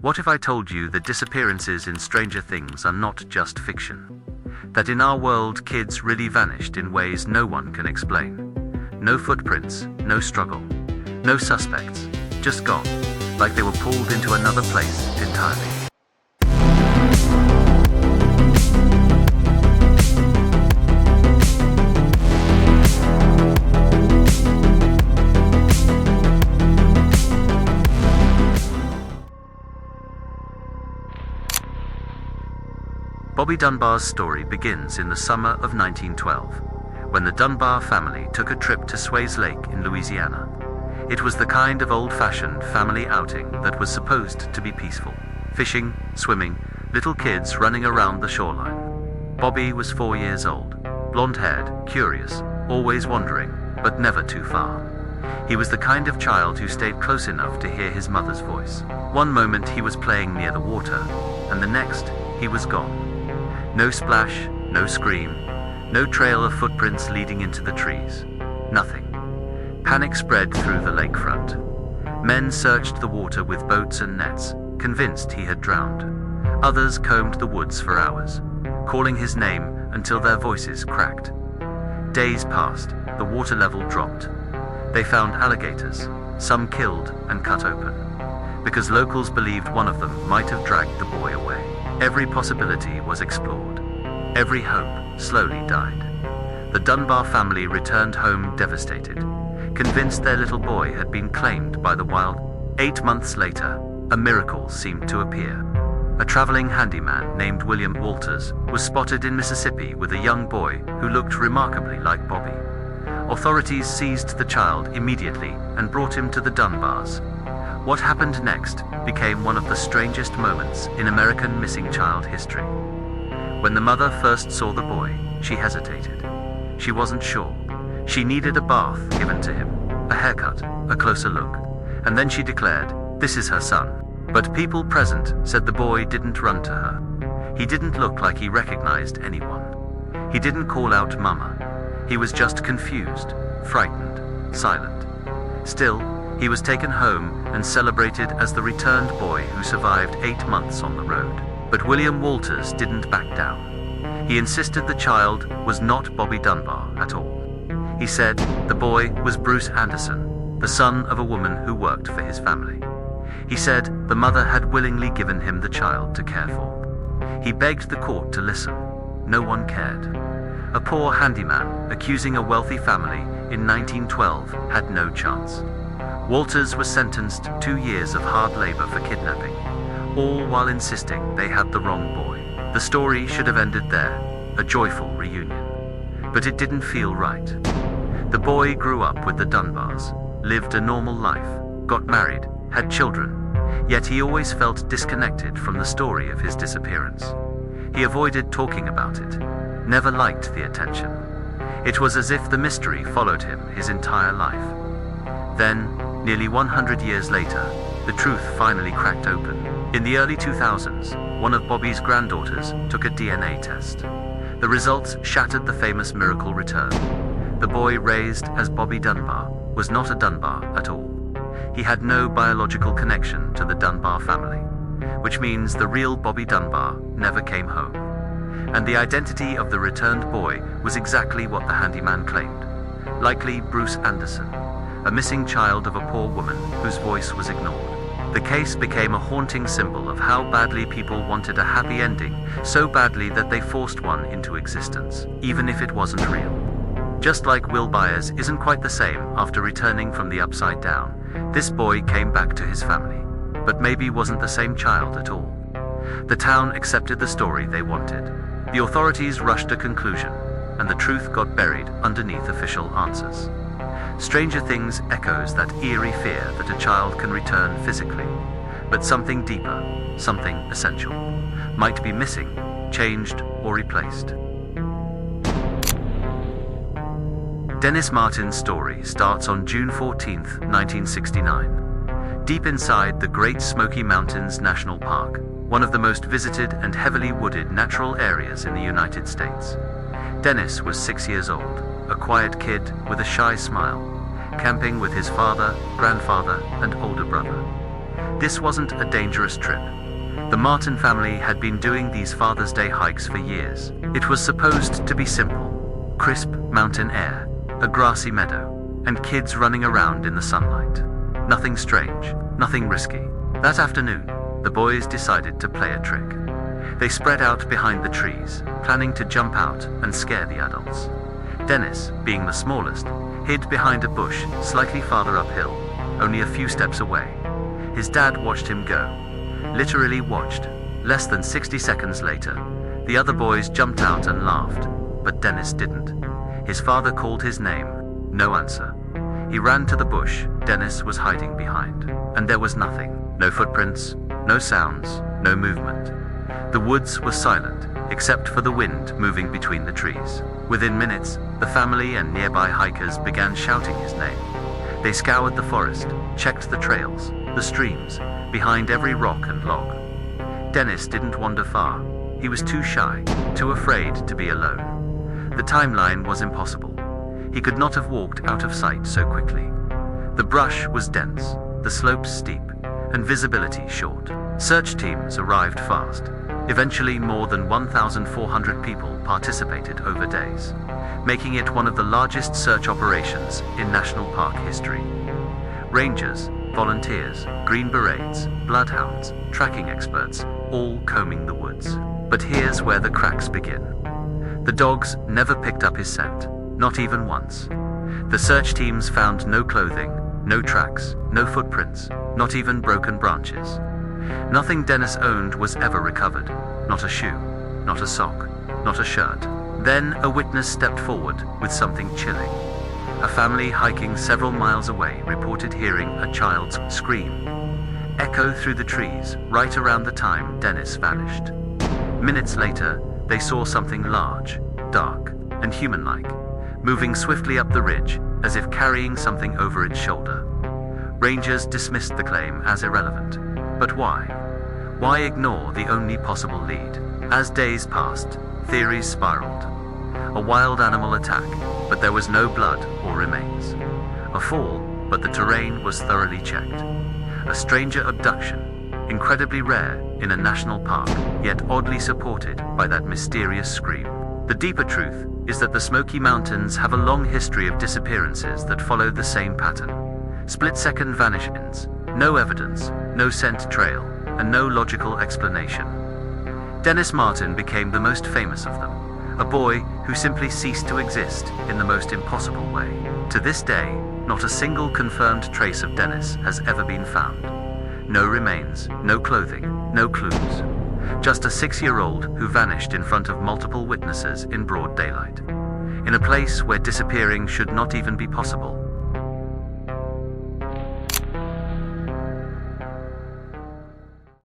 What if I told you that disappearances in Stranger Things are not just fiction? That in our world, kids really vanished in ways no one can explain. No footprints, no struggle, no suspects, just gone, like they were pulled into another place entirely. Bobby Dunbar's story begins in the summer of 1912, when the Dunbar family took a trip to Swayze Lake in Louisiana. It was the kind of old-fashioned family outing that was supposed to be peaceful. Fishing, swimming, little kids running around the shoreline. Bobby was 4 years old, blonde-haired, curious, always wandering, but never too far. He was the kind of child who stayed close enough to hear his mother's voice. One moment he was playing near the water, and the next he was gone. No splash, no scream, no trail of footprints leading into the trees. Nothing. Panic spread through the lakefront. Men searched the water with boats and nets, convinced he had drowned. Others combed the woods for hours, calling his name until their voices cracked. Days passed, the water level dropped. They found alligators, some killed and cut open, because locals believed one of them might have dragged the boy away. Every possibility was explored. Every hope slowly died. The Dunbar family returned home devastated, convinced their little boy had been claimed by the wild. 8 months later, a miracle seemed to appear. A traveling handyman named William Walters was spotted in Mississippi with a young boy who looked remarkably like Bobby. Authorities seized the child immediately and brought him to the Dunbars. What happened next became one of the strangest moments in American missing child history. When the mother first saw the boy, she hesitated. She wasn't sure. She needed a bath given to him, a haircut, a closer look, and then she declared, "This is her son." But people present said the boy didn't run to her. He didn't look like he recognized anyone. He didn't call out "Mama." He was just confused, frightened, silent. Still, he was taken home and celebrated as the returned boy who survived 8 months on the road. But William Walters didn't back down. He insisted the child was not Bobby Dunbar at all. He said the boy was Bruce Anderson, the son of a woman who worked for his family. He said the mother had willingly given him the child to care for. He begged the court to listen. No one cared. A poor handyman accusing a wealthy family in 1912 had no chance. Walters was sentenced to 2 years of hard labor for kidnapping, all while insisting they had the wrong boy. The story should have ended there, a joyful reunion. But it didn't feel right. The boy grew up with the Dunbars, lived a normal life, got married, had children, yet he always felt disconnected from the story of his disappearance. He avoided talking about it, never liked the attention. It was as if the mystery followed him his entire life. Then, nearly 100 years later, the truth finally cracked open. In the early 2000s, one of Bobby's granddaughters took a DNA test. The results shattered the famous miracle return. The boy raised as Bobby Dunbar was not a Dunbar at all. He had no biological connection to the Dunbar family, which means the real Bobby Dunbar never came home. And the identity of the returned boy was exactly what the handyman claimed. Likely Bruce Anderson, a missing child of a poor woman whose voice was ignored. The case became a haunting symbol of how badly people wanted a happy ending, so badly that they forced one into existence, even if it wasn't real. Just like Will Byers isn't quite the same after returning from the upside down, this boy came back to his family, but maybe wasn't the same child at all. The town accepted the story they wanted. The authorities rushed to conclusion, and the truth got buried underneath official answers. Stranger Things echoes that eerie fear that a child can return physically, but something deeper, something essential, might be missing, changed, or replaced. Dennis Martin's story starts on June 14, 1969. Deep inside the Great Smoky Mountains National Park, one of the most visited and heavily wooded natural areas in the United States. Dennis was 6 years old, a quiet kid with a shy smile, camping with his father, grandfather, and older brother. This wasn't a dangerous trip. The Martin family had been doing these Father's Day hikes for years. It was supposed to be simple: crisp mountain air, a grassy meadow, and kids running around in the sunlight. Nothing strange, nothing risky. That afternoon, the boys decided to play a trick. They spread out behind the trees, planning to jump out and scare the adults. Dennis, being the smallest, hid behind a bush slightly farther uphill, only a few steps away. His dad watched him go. Literally watched. Less than 60 seconds later, the other boys jumped out and laughed, but Dennis didn't. His father called his name. No answer. He ran to the bush Dennis was hiding behind, and there was nothing. No footprints, no sounds, no movement. The woods were silent, except for the wind moving between the trees. Within minutes, the family and nearby hikers began shouting his name. They scoured the forest, checked the trails, the streams, behind every rock and log. Dennis didn't wander far. He was too shy, too afraid to be alone. The timeline was impossible. He could not have walked out of sight so quickly. The brush was dense, the slopes steep, and visibility short. Search teams arrived fast. Eventually, more than 1,400 people participated over days, making it one of the largest search operations in national park history. Rangers, volunteers, Green Berets, bloodhounds, tracking experts, all combing the woods. But here's where the cracks begin. The dogs never picked up his scent, not even once. The search teams found no clothing, no tracks, no footprints, not even broken branches. Nothing Dennis owned was ever recovered. Not a shoe, not a sock, not a shirt. Then a witness stepped forward with something chilling. A family hiking several miles away reported hearing a child's scream echo through the trees right around the time Dennis vanished. Minutes later, they saw something large, dark, and human-like, moving swiftly up the ridge as if carrying something over its shoulder. Rangers dismissed the claim as irrelevant. But why? Why ignore the only possible lead? As days passed, theories spiraled. A wild animal attack, but there was no blood or remains. A fall, but the terrain was thoroughly checked. A stranger abduction, incredibly rare in a national park, yet oddly supported by that mysterious scream. The deeper truth is that the Smoky Mountains have a long history of disappearances that follow the same pattern. Split-second vanishings, no evidence, no scent trail, and no logical explanation. Dennis Martin became the most famous of them, a boy who simply ceased to exist in the most impossible way. To this day, not a single confirmed trace of Dennis has ever been found. No remains, no clothing, no clues. Just a 6-year-old who vanished in front of multiple witnesses in broad daylight. In a place where disappearing should not even be possible.